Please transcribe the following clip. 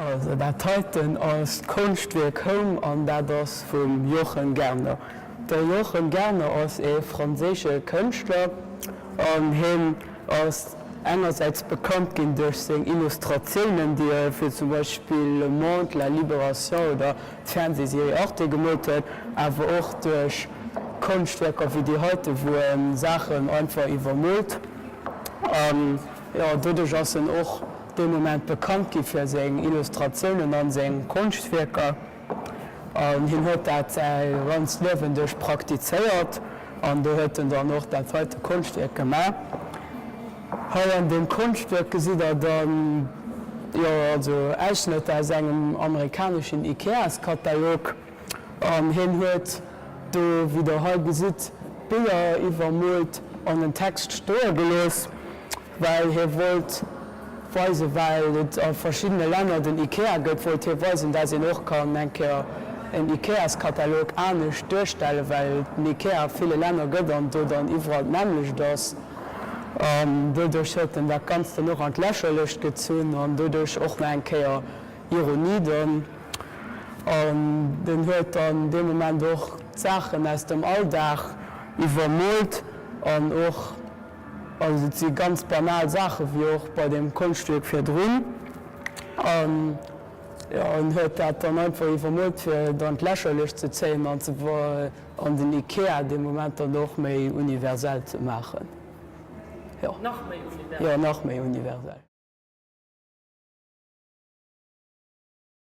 Also dat heiten als Kunstwerk Home an dat das vum Jochen Gerner. Der Jochen Gerner ass e franzésche Kënchtler an hin ass einerseits bekannt ginn durch seg Illustrationen, die fir zum Beispiel Le Monde, La Libération oder Fernsehserie Arte gemot huet, awer och durch Kunstwerker wie die heute, wo Sachen einfach iwwermut. Ja, dodech assen och de Moment bekannt gi fir segen Illustrationen an segen Kunstwerker. Hin huet dat ganz lewendech praktizéiert an du hueten dann noch dat heute Kunstwerk gemacht. Ha an dem Kunstwerk gesiet dann ja, also Eichnet als engem amerikanischen IKEA-Katalog hin huet du wie der ha gesit Bilder iwwermut an den Text stoer gelos, weil hier wollt weise, weil et a verschiedene Länder den IKEA gëtt wollt hier weisen, dat se noch kann enke en IKEAs-Katalog anech durchstelle, weil den IKEA viele Länder gëtt an do dann iwwer nämlich das. Dodurch huet den dat ganze noch an Lächerlecht gezun an dodurch och enkeier Ironie dann. Den huet an de moment doch Sachen aus dem Alldach iwwermut an och sie ganz banal Sache wie auch bei dem Kunststück fir Drun. Huet dat dann einfach iwwermut fir dann Lächerlecht ze zeien an ze war an den IKEA de moment dann noch méi universell zu machen. Ja, noch méi universell.